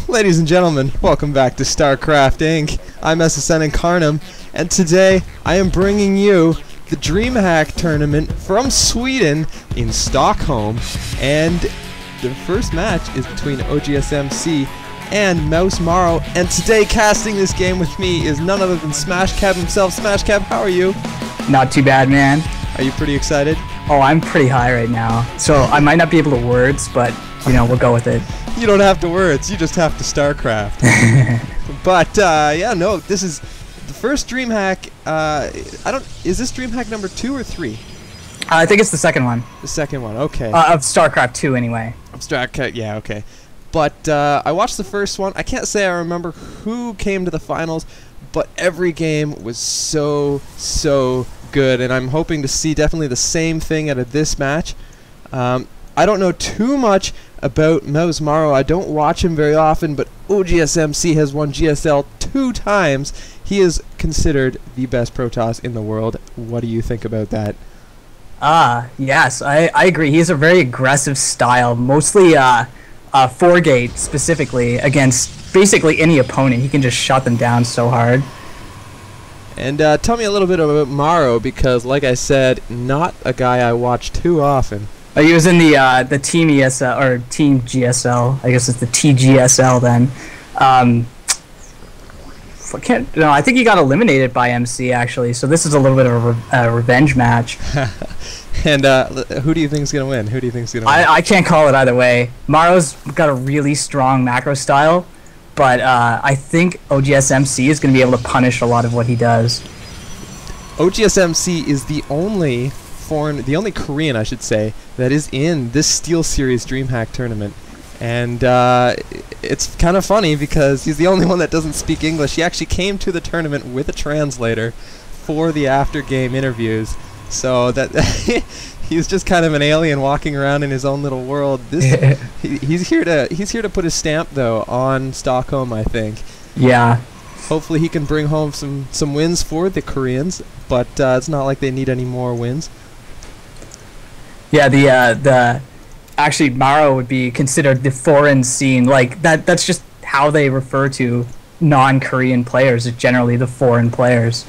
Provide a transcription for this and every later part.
Ladies and gentlemen, welcome back to StarCraft Inc. I'm SSN Incarnum, and today I am bringing you the DreamHack tournament from Sweden in Stockholm, and the first match is between OgsMC and Mouz Marrow, and today casting this game with me is none other than SmashCab himself. SmashCab, how are you? Not too bad, man. Are you pretty excited? Oh, I'm pretty high right now, so I might not be able to words, but you know, we'll go with it. You don't have to words, you just have to StarCraft. But yeah, no, this is the first DreamHack. Is this DreamHack number 2 or 3? I think it's the second one. The second one, okay. Of StarCraft 2, anyway. Of StarCraft, yeah, okay. But I watched the first one. I can't say I remember who came to the finals, but every game was so good, and I'm hoping to see definitely the same thing out of this match. I don't know too much about Mouz Marrow. I don't watch him very often, but OgsMC has won GSL 2 times. He is considered the best Protoss in the world. What do you think about that? Yes, I agree. He has a very aggressive style, mostly 4-gate specifically, against basically any opponent. He can just shut them down so hard. And tell me a little bit about Marrow, because like I said, not a guy I watch too often. He was in the Team ESL, or Team GSL. I guess it's the TGSL then. I think he got eliminated by MC actually. So this is a little bit of a revenge match. And who do you think is gonna win? Who do you think is gonna win? I can't call it either way. Marrow's got a really strong macro style, but I think OgsMC is gonna be able to punish a lot of what he does. OgsMC is the only Korean, I should say, that is in this Steel Series DreamHack tournament. And it's kind of funny because he's the only one that doesn't speak English. He actually came to the tournament with a translator for the after-game interviews. So that he's just kind of an alien walking around in his own little world. He's here to put his stamp though on Stockholm, I think. Yeah. Hopefully he can bring home some wins for the Koreans, but it's not like they need any more wins. Yeah, actually Marrow would be considered the foreign scene. Like that's just how they refer to non-Korean players, is generally the foreign players.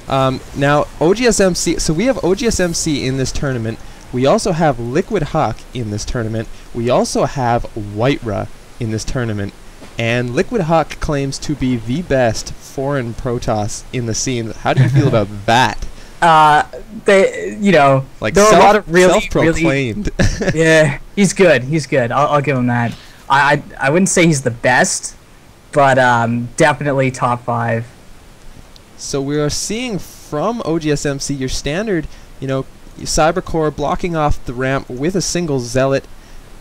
Now OgsMC, so we have OgsMC in this tournament. We also have Liquid Huck in this tournament. We also have Whitera in this tournament. And Liquid Huck claims to be the best foreign Protoss in the scene. How do you feel about that? Like there are a lot of self-proclaimed. Yeah, he's good. He's good. I'll give him that. I wouldn't say he's the best, but definitely top 5. So we are seeing from OgsMC your standard, Cybercore blocking off the ramp with a single Zealot,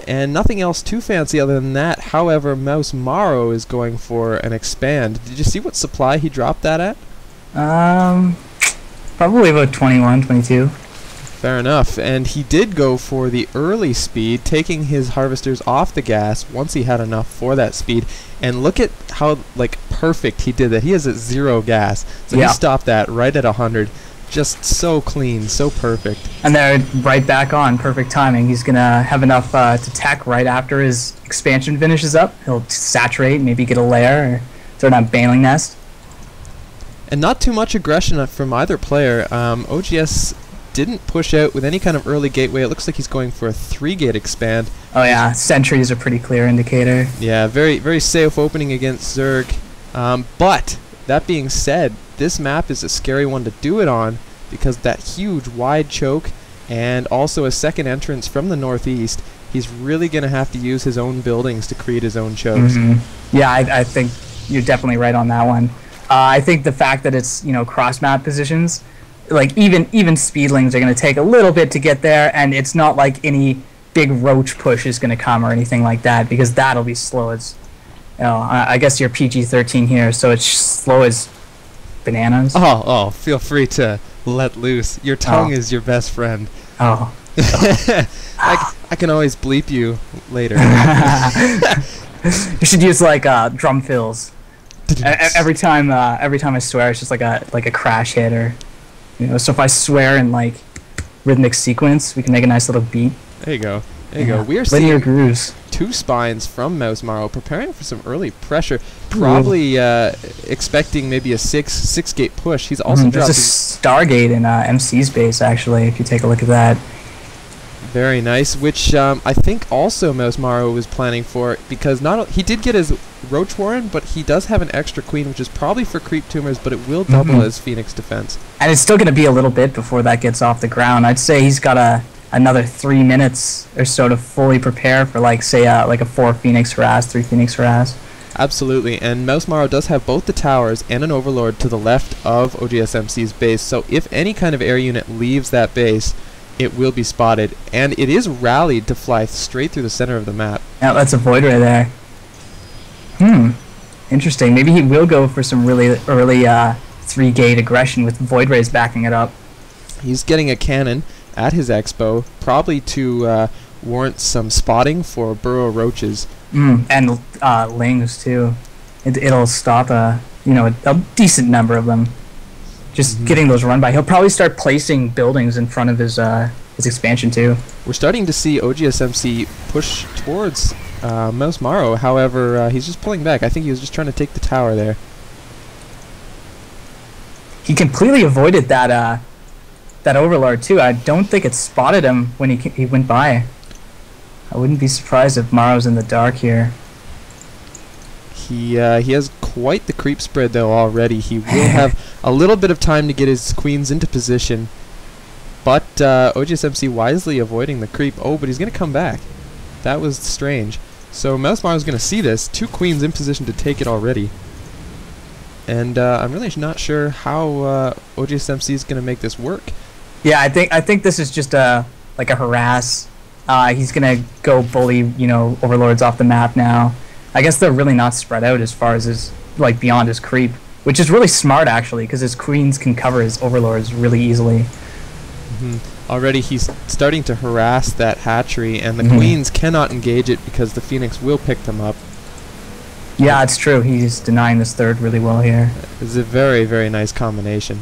and nothing else too fancy other than that. However, Mouz Marrow is going for an expand. Did you see what supply he dropped that at? Probably about 21, 22. Fair enough. And he did go for the early speed, taking his harvesters off the gas once he had enough for that speed. And look at how perfect he did that. He has a 0 gas, so yeah. He stopped that right at 100. Just so clean, so perfect. And they're right back on. Perfect timing. He's gonna have enough to tech right after his expansion finishes up. He'll saturate, maybe get a lair, or throw down Baneling Nest. And not too much aggression from either player. OGS didn't push out with any kind of early gateway. It looks like he's going for a 3-gate expand. Oh yeah, Sentry is a pretty clear indicator. Yeah, very safe opening against Zerg. But that being said, this map is a scary one to do it on because that huge wide choke and also a second entrance from the northeast. He's really going to have to use his own buildings to create his own chokes. Yeah, I think you're definitely right on that one. I think the fact that it's cross map positions, like even speedlings are going to take a little bit to get there, and it's not like any big roach push is going to come or anything like that, because that'll be slow as I guess you're PG-13 here, so it's slow as bananas. Oh, feel free to let loose. Your tongue is your best friend. Oh. I can always bleep you later. You should use like drum fills. Every time I swear, it's just like a crash hit, or so if I swear in like rhythmic sequence, we can make a nice little beat. There you go. There you go. We are linear seeing grooves. 2 spines from Mouz Marrow, preparing for some early pressure. Probably expecting maybe a 6 gate push. He's also dropped there's a Stargate in MC's base, actually, if you take a look at that. Very nice, which I think also Mouz Marrow was planning for, because he did get his Roach Warren, but he does have an extra queen, which is probably for creep tumors, but it will double his Phoenix defense. And it's still going to be a little bit before that gets off the ground. I'd say he's got another 3 minutes or so to fully prepare for, like, say, like a 4 Phoenix harass, 3 Phoenix harass. Absolutely, and Mouz Marrow does have both the towers and an Overlord to the left of OGSMC's base, so if any kind of air unit leaves that base, it will be spotted, and it is rallied to fly straight through the center of the map. Yeah, that's a Void Ray there. Interesting. Maybe he will go for some really early 3-gate aggression with Void Rays backing it up. He's getting a cannon at his expo, probably to warrant some spotting for burrow roaches. And lings too. It'll stop a decent number of them. Just getting those run by. He'll probably start placing buildings in front of his expansion too. We're starting to see OGSMC push towards Mouz Marrow. However, he's just pulling back. I think he was just trying to take the tower there. He completely avoided that Overlord too. I don't think it spotted him when he went by. I wouldn't be surprised if Marrow's in the dark here. He has quite the creep spread though already. He will have a little bit of time to get his queens into position, but OGSMC wisely avoiding the creep. Oh, but he's going to come back. That was strange. So Mouz Marrow's going to see this. 2 queens in position to take it already. And I'm really not sure how OGSMC is going to make this work. Yeah, I think this is just like a harass. He's going to go bully, Overlords off the map now. I guess they're really not spread out as far as his, like, beyond his creep, which is really smart actually, because his queens can cover his Overlords really easily. Already he's starting to harass that hatchery, and the queens cannot engage it because the Phoenix will pick them up. Yeah, it's true. He's denying this third really well here. It's a very, very nice combination.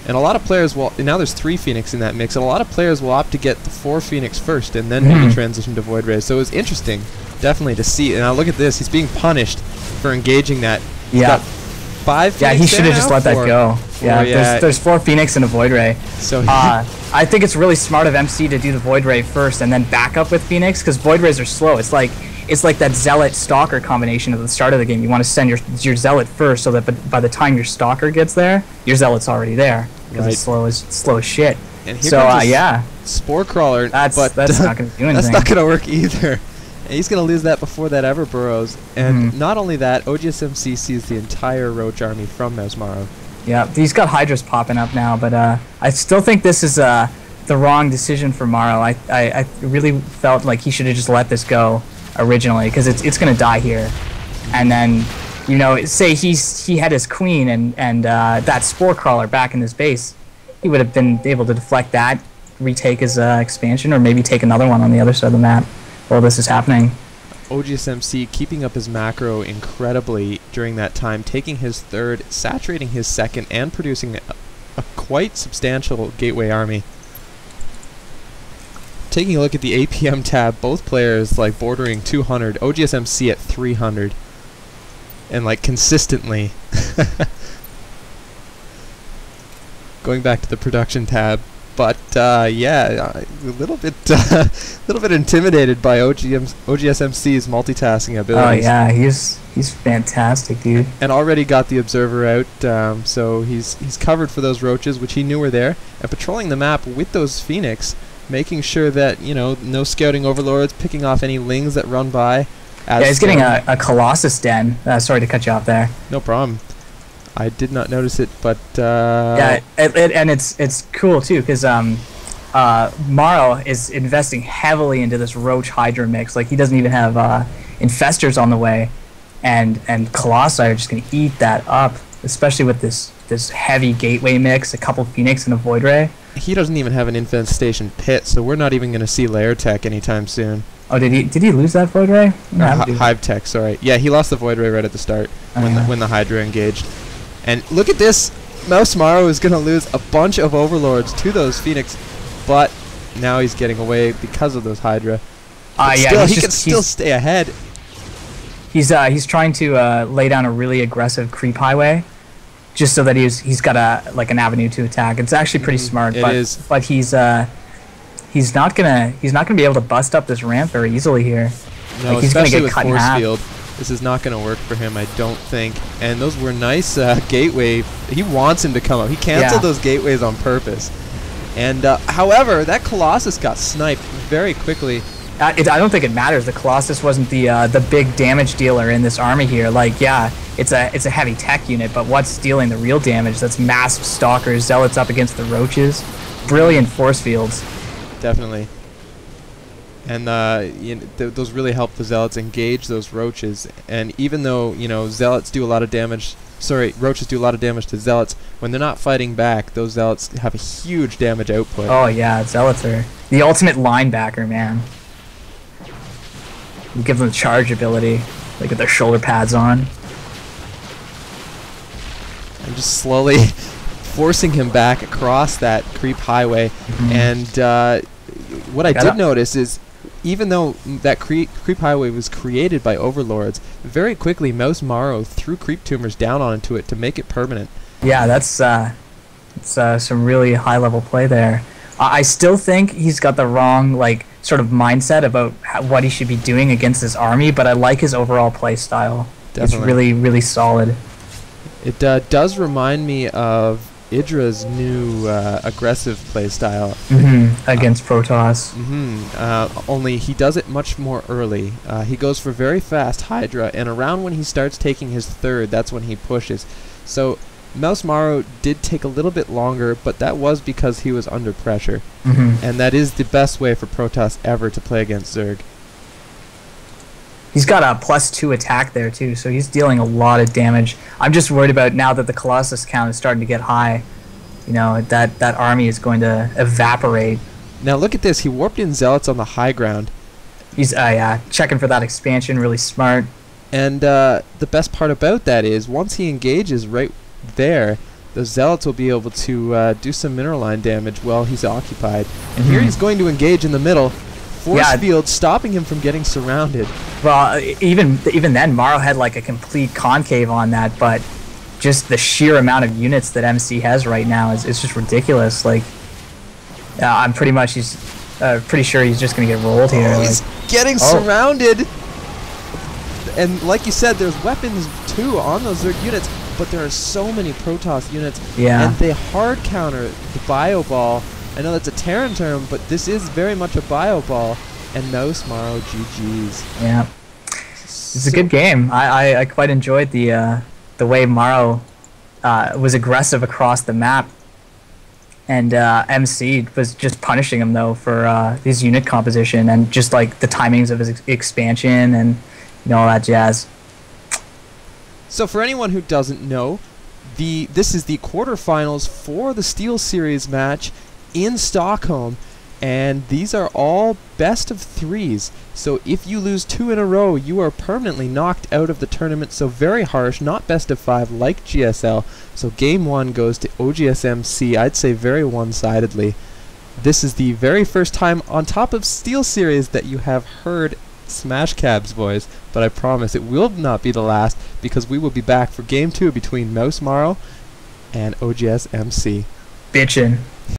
And a lot of players will, now there's 3 Phoenix in that mix, and a lot of players will opt to get the 4 Phoenix first and then maybe transition to Void Rays. So it was interesting, definitely, to see. And now look at this, he's being punished for engaging that. He's got 5 Phoenix. Yeah, he should have just let that go. Yeah, there's 4 Phoenix and a Void Ray. So I think it's really smart of MC to do the Void Ray first and then back up with Phoenix, because Void Rays are slow. It's like that Zealot Stalker combination at the start of the game. You want to send your Zealot first, so that by the time your Stalker gets there, your Zealot's already there, because it's slow as shit. And here comes Spore Crawler. That's not going to do anything. That's not going to work either. And he's going to lose that before that ever burrows. And not only that, OGSMC sees the entire Roach army from Mouz Marrow. Yeah, he's got Hydras popping up now, but I still think this is the wrong decision for Marrow. I really felt like he should have just let this go originally, because it's going to die here. And then, say he had his queen and that Spore Crawler back in his base, he would have been able to deflect that, retake his expansion, or maybe take another one on the other side of the map while this is happening. OgsMC keeping up his macro incredibly during that time, taking his third, saturating his second, and producing a quite substantial gateway army. Taking a look at the APM tab, both players like bordering 200, OgsMC at 300, and like consistently. Going back to the production tab, but yeah, a little bit intimidated by OgsMC's multitasking abilities. Oh yeah, he's fantastic, dude. And already got the observer out, so he's covered for those roaches, which he knew were there, and patrolling the map with those Phoenix, making sure that no scouting overlords, picking off any lings that run by. Yeah, he's getting a Colossus den. Sorry to cut you off there. No problem. I did not notice it, but yeah, and it's cool too, because Marrow is investing heavily into this Roach Hydra mix. Like, he doesn't even have infestors on the way, and Colossi are just gonna eat that up, especially with this heavy gateway mix, a couple Phoenix and a Void Ray. He doesn't even have an infestation pit, so we're not even gonna see layer tech anytime soon. Oh, did he lose that Void Ray? Hive tech, sorry. Yeah, he lost the Void Ray right at the start when the Hydra engaged. And look at this, Mouz Marrow is going to lose a bunch of Overlords to those Phoenix, but now he's getting away because of those Hydra. Yeah, still, he can still stay ahead. He's trying to lay down a really aggressive creep highway, just so that he's got an avenue to attack. It's actually pretty smart. But he's not gonna be able to bust up this ramp very easily here. No, he's especially gonna get with cut in force half. field. This is not going to work for him, I don't think. And those were nice gateway. He wants him to come up. He canceled those gateways on purpose. And however, that Colossus got sniped very quickly. I don't think it matters. The Colossus wasn't the big damage dealer in this army here. Like, yeah, it's a heavy tech unit, but what's dealing the real damage? That's massive stalkers, zealots up against the roaches, brilliant force fields. Definitely. And those really help the zealots engage those roaches. And even though zealots do a lot of damage, roaches do a lot of damage to zealots, when they're not fighting back, those zealots have a huge damage output. Oh yeah, zealots are the ultimate linebacker, man. You give them the charge ability, they get their shoulder pads on. I'm just slowly forcing him back across that creep highway. And what I did notice is, even though that creep highway was created by overlords, very quickly Mouz Marrow threw creep tumors down onto it to make it permanent. Yeah, that's some really high-level play there. I still think he's got the wrong sort of mindset about what he should be doing against this army, but I like his overall play style. Definitely. It's really, really solid. It does remind me of Idra's new aggressive play style against Protoss. Only he does it much more early. He goes for very fast Hydra, and around when he starts taking his third, that's when he pushes. So Mouz Marrow did take a little bit longer, but that was because he was under pressure. And that is the best way for Protoss ever to play against Zerg. He's got a +2 attack there too, so he's dealing a lot of damage. I'm just worried about now that the Colossus count is starting to get high. That army is going to evaporate. Now look at this. He warped in zealots on the high ground. He's checking for that expansion. Really smart. And the best part about that is once he engages right there, the zealots will be able to do some mineral line damage while he's occupied. And here he's going to engage in the middle. Force field stopping him from getting surrounded. Well, even then, Marrow had a complete concave on that, but just the sheer amount of units that MC has right now is just ridiculous. I'm pretty sure he's just gonna get rolled here. He's getting surrounded, and like you said, there's weapons too on those Zerg units, but there are so many Protoss units, and they hard counter the bio ball. I know that's a Terran term, but this is very much a bio ball. And Mouz Marrow, GG's. Yeah, it's a good game. I quite enjoyed the way Marrow was aggressive across the map, and MC was just punishing him though for his unit composition and just the timings of his expansion and all that jazz. So for anyone who doesn't know, this is the quarterfinals for the Steel Series match in Stockholm, and these are all best of 3s. So if you lose 2 in a row, you are permanently knocked out of the tournament. So very harsh, not best of 5 like GSL. So game 1 goes to OgsMC, I'd say very one-sidedly. This is the very first time on top of Steel Series that you have heard Smash Cab's voice, but I promise it will not be the last, because we will be back for game 2 between Mouz Marrow and OgsMC. Bitchin'.